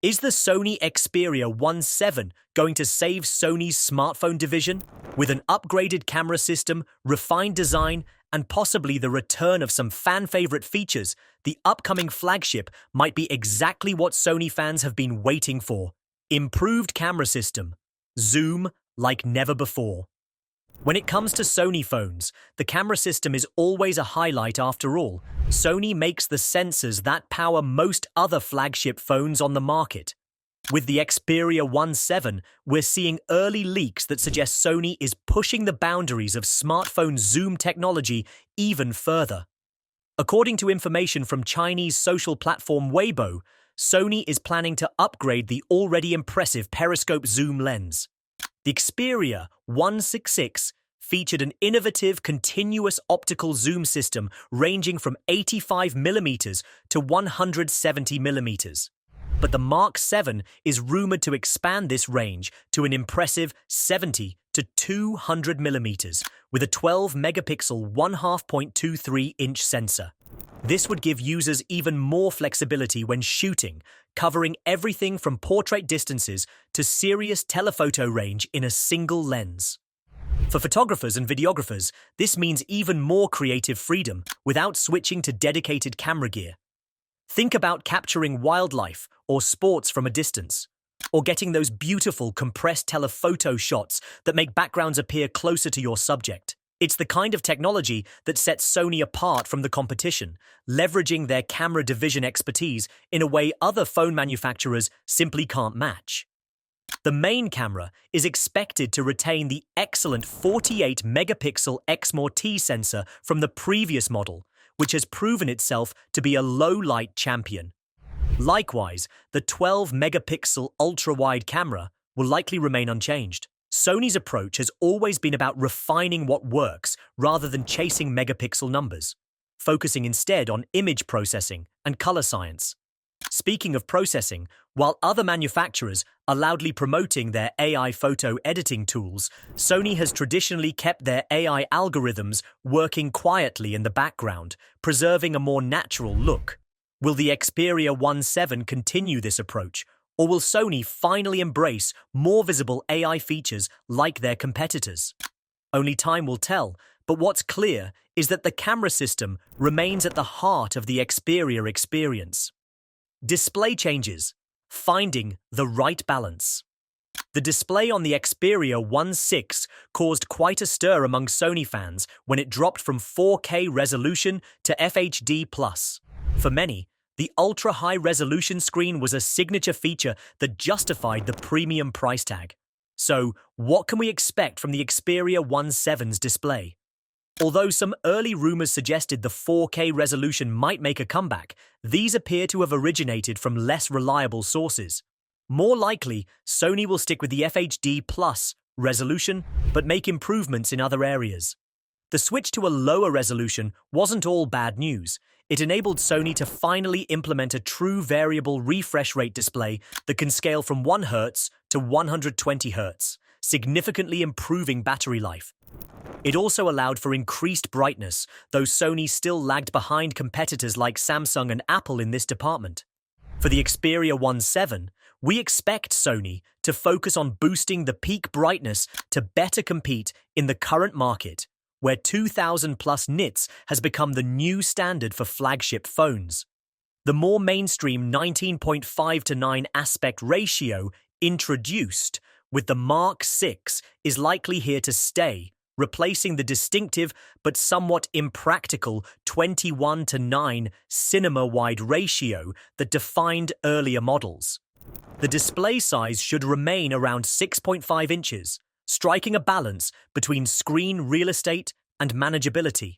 Is the Sony Xperia 1.7 going to save Sony's smartphone division? With an upgraded camera system, refined design, and possibly the return of some fan-favorite features, the upcoming flagship might be exactly what Sony fans have been waiting for. Improved camera system. Zoom like never before. When it comes to Sony phones, the camera system is always a highlight after all. Sony makes the sensors that power most other flagship phones on the market. With the Xperia 1.7, we're seeing early leaks that suggest Sony is pushing the boundaries of smartphone zoom technology even further. According to information from Chinese social platform Weibo, Sony is planning to upgrade the already impressive periscope zoom lens. The Xperia 1.6 featured an innovative continuous optical zoom system ranging from 85mm to 170mm. But the Mark 7 is rumored to expand this range to an impressive 70 to 200mm with a 12-megapixel 1/2.23-inch sensor. This would give users even more flexibility when shooting, covering everything from portrait distances to serious telephoto range in a single lens. For photographers and videographers, this means even more creative freedom without switching to dedicated camera gear. Think about capturing wildlife or sports from a distance, or getting those beautiful compressed telephoto shots that make backgrounds appear closer to your subject. It's the kind of technology that sets Sony apart from the competition, leveraging their camera division expertise in a way other phone manufacturers simply can't match. The main camera is expected to retain the excellent 48-megapixel Exmor-T sensor from the previous model, which has proven itself to be a low-light champion. Likewise, the 12-megapixel ultra-wide camera will likely remain unchanged. Sony's approach has always been about refining what works rather than chasing megapixel numbers, focusing instead on image processing and color science. Speaking of processing, while other manufacturers are loudly promoting their AI photo editing tools, Sony has traditionally kept their AI algorithms working quietly in the background, preserving a more natural look. Will the Xperia 1.7 continue this approach, or will Sony finally embrace more visible AI features like their competitors? Only time will tell, but what's clear is that the camera system remains at the heart of the Xperia experience. Display changes. Finding the right balance. The display on the Xperia 1.6 caused quite a stir among Sony fans when it dropped from 4K resolution to FHD+. For many, the ultra-high resolution screen was a signature feature that justified the premium price tag. So, what can we expect from the Xperia 1.7's display? Although some early rumors suggested the 4K resolution might make a comeback, these appear to have originated from less reliable sources. More likely, Sony will stick with the FHD+ resolution, but make improvements in other areas. The switch to a lower resolution wasn't all bad news. It enabled Sony to finally implement a true variable refresh rate display that can scale from 1 Hz to 120 Hz, significantly improving battery life. It also allowed for increased brightness, though Sony still lagged behind competitors like Samsung and Apple in this department. For the Xperia 1.7, we expect Sony to focus on boosting the peak brightness to better compete in the current market, where 2000+ nits has become the new standard for flagship phones. The more mainstream 19.5:9 aspect ratio introduced with the Mark 6 is likely here to stay, replacing the distinctive but somewhat impractical 21:9 cinema-wide ratio that defined earlier models. The display size should remain around 6.5 inches, striking a balance between screen real estate and manageability.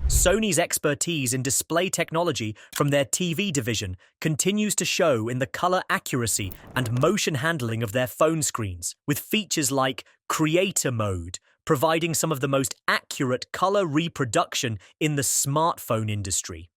Sony's expertise in display technology from their TV division continues to show in the color accuracy and motion handling of their phone screens, with features like Creator Mode, providing some of the most accurate color reproduction in the smartphone industry.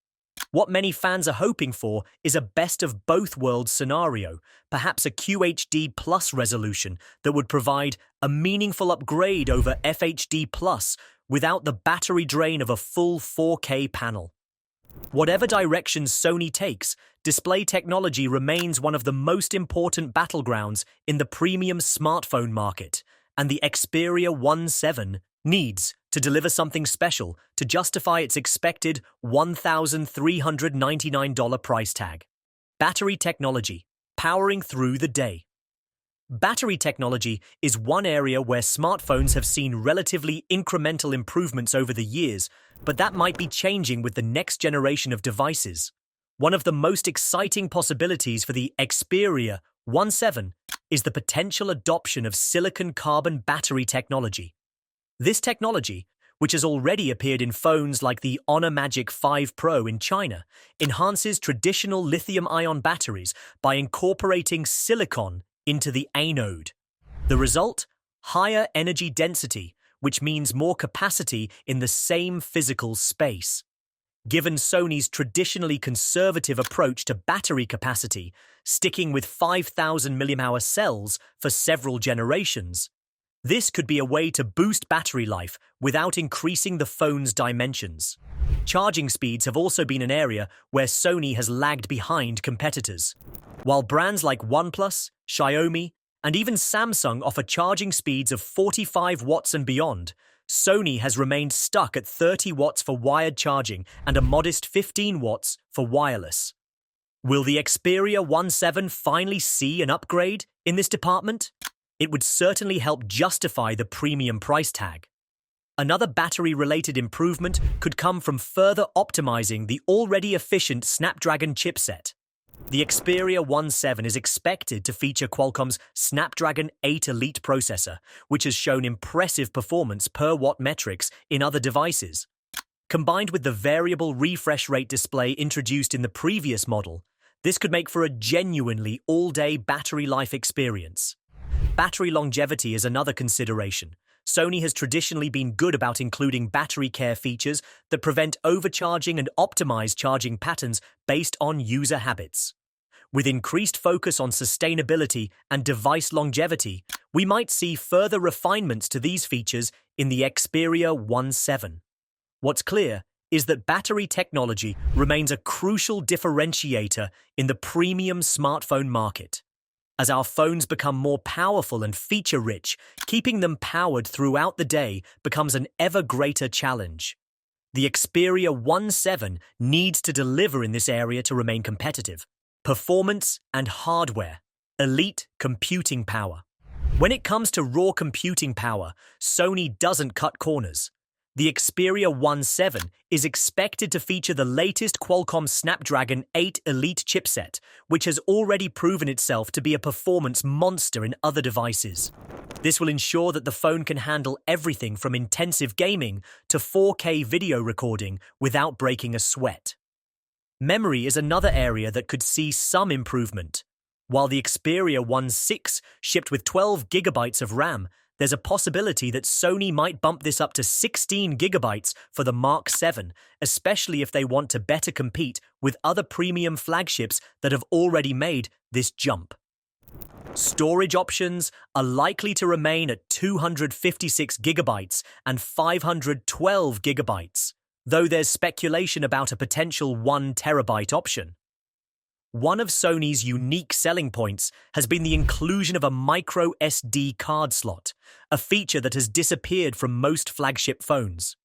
What many fans are hoping for is a best-of-both-worlds scenario, perhaps a QHD+ resolution that would provide a meaningful upgrade over FHD+ without the battery drain of a full 4K panel. Whatever direction Sony takes, display technology remains one of the most important battlegrounds in the premium smartphone market, and the Xperia 1/7 needs to deliver something special to justify its expected $1,399 price tag. Battery technology, powering through the day. Battery technology is one area where smartphones have seen relatively incremental improvements over the years, but that might be changing with the next generation of devices. One of the most exciting possibilities for the Xperia 1/7 is the potential adoption of silicon-carbon battery technology. This technology, which has already appeared in phones like the Honor Magic 5 Pro in China, enhances traditional lithium-ion batteries by incorporating silicon into the anode. The result? Higher energy density, which means more capacity in the same physical space. Given Sony's traditionally conservative approach to battery capacity, sticking with 5,000 mAh cells for several generations, this could be a way to boost battery life without increasing the phone's dimensions. Charging speeds have also been an area where Sony has lagged behind competitors. While brands like OnePlus, Xiaomi, and even Samsung offer charging speeds of 45 watts and beyond, Sony has remained stuck at 30 watts for wired charging and a modest 15 watts for wireless. Will the Xperia 1/7 finally see an upgrade in this department? It would certainly help justify the premium price tag. Another battery-related improvement could come from further optimizing the already efficient Snapdragon chipset. The Xperia 1/7 is expected to feature Qualcomm's Snapdragon 8 Elite processor, which has shown impressive performance per watt metrics in other devices. Combined with the variable refresh rate display introduced in the previous model, this could make for a genuinely all-day battery life experience. Battery longevity is another consideration. Sony has traditionally been good about including battery care features that prevent overcharging and optimize charging patterns based on user habits. With increased focus on sustainability and device longevity, we might see further refinements to these features in the Xperia 1/7. What's clear is that battery technology remains a crucial differentiator in the premium smartphone market. As our phones become more powerful and feature-rich, keeping them powered throughout the day becomes an ever greater challenge. The Xperia 1/7 needs to deliver in this area to remain competitive. Performance and hardware. Elite computing power. When it comes to raw computing power, Sony doesn't cut corners. The Xperia 1/7 is expected to feature the latest Qualcomm Snapdragon 8 Elite chipset, which has already proven itself to be a performance monster in other devices. This will ensure that the phone can handle everything from intensive gaming to 4K video recording without breaking a sweat. Memory is another area that could see some improvement. While the Xperia 1/6 shipped with 12 GB of RAM, there's a possibility that Sony might bump this up to 16 GB for the Mark 7, especially if they want to better compete with other premium flagships that have already made this jump. Storage options are likely to remain at 256 GB and 512 GB, though there's speculation about a potential 1 TB option. One of Sony's unique selling points has been the inclusion of a micro SD card slot, a feature that has disappeared from most flagship phones.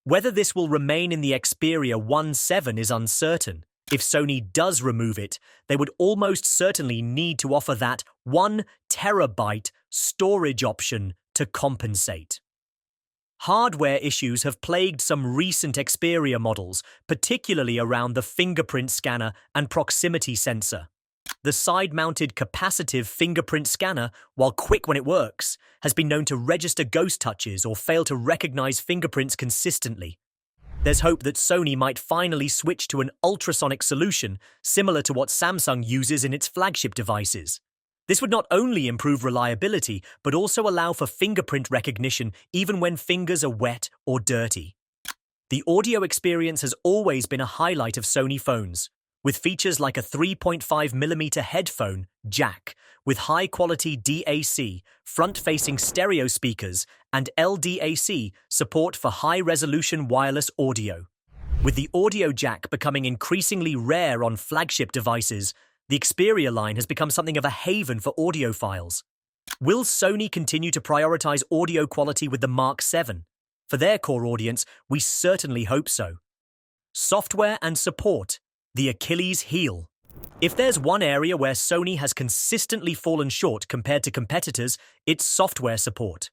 Whether this will remain in the Xperia 1/7 is uncertain. If Sony does remove it, they would almost certainly need to offer that 1 TB storage option to compensate. Hardware issues have plagued some recent Xperia models, particularly around the fingerprint scanner and proximity sensor. The side-mounted capacitive fingerprint scanner, while quick when it works, has been known to register ghost touches or fail to recognize fingerprints consistently. There's hope that Sony might finally switch to an ultrasonic solution similar to what Samsung uses in its flagship devices. This would not only improve reliability, but also allow for fingerprint recognition even when fingers are wet or dirty. The audio experience has always been a highlight of Sony phones, with features like a 3.5mm headphone jack with high-quality DAC, front-facing stereo speakers, and LDAC support for high-resolution wireless audio. With the audio jack becoming increasingly rare on flagship devices, the Xperia line has become something of a haven for audiophiles. Will Sony continue to prioritize audio quality with the Mark 7? For their core audience, we certainly hope so. Software and support, the Achilles heel. If there's one area where Sony has consistently fallen short compared to competitors, it's software support.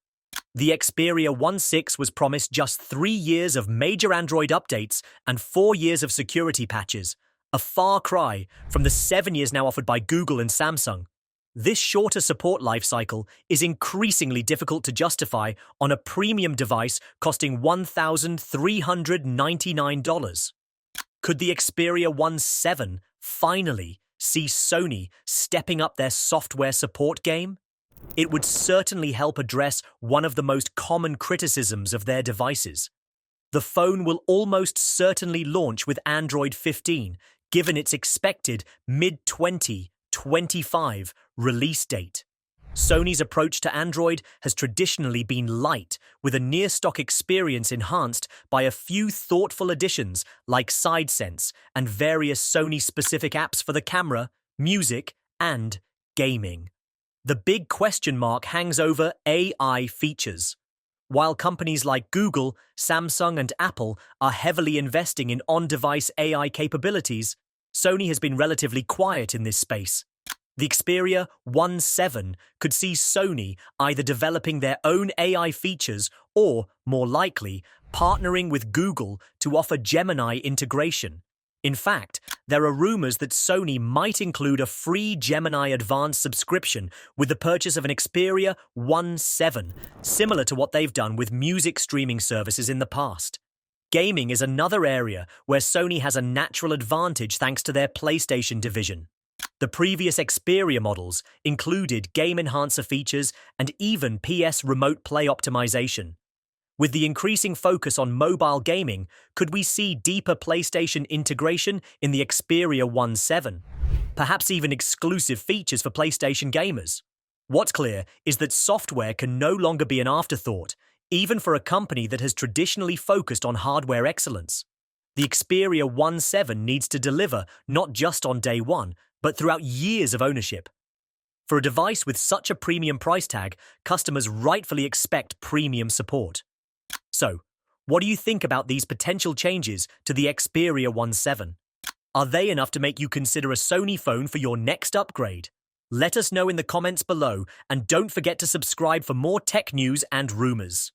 The Xperia 1.6 was promised just 3 years of major Android updates and 4 years of security patches, a far cry from the 7 years now offered by Google and Samsung. This shorter support lifecycle is increasingly difficult to justify on a premium device costing $1,399. Could the Xperia 1.7 finally see Sony stepping up their software support game? It would certainly help address one of the most common criticisms of their devices. The phone will almost certainly launch with Android 15, given its expected mid-2025 release date. Sony's approach to Android has traditionally been light, with a near-stock experience enhanced by a few thoughtful additions like SideSense and various Sony-specific apps for the camera, music, and gaming. The big question mark hangs over AI features. While companies like Google, Samsung, and Apple are heavily investing in on-device AI capabilities, Sony has been relatively quiet in this space. The Xperia 1.7 could see Sony either developing their own AI features or, more likely, partnering with Google to offer Gemini integration. In fact, there are rumors that Sony might include a free Gemini Advanced subscription with the purchase of an Xperia 1.7, similar to what they've done with music streaming services in the past. Gaming is another area where Sony has a natural advantage thanks to their PlayStation division. The previous Xperia models included game enhancer features and even PS Remote Play optimization. With the increasing focus on mobile gaming, could we see deeper PlayStation integration in the Xperia 1.7? Perhaps even exclusive features for PlayStation gamers? What's clear is that software can no longer be an afterthought, even for a company that has traditionally focused on hardware excellence. The Xperia 1.7 needs to deliver not just on day one, but throughout years of ownership. For a device with such a premium price tag, customers rightfully expect premium support. So, what do you think about these potential changes to the Xperia 1.7? Are they enough to make you consider a Sony phone for your next upgrade? Let us know in the comments below, and don't forget to subscribe for more tech news and rumors.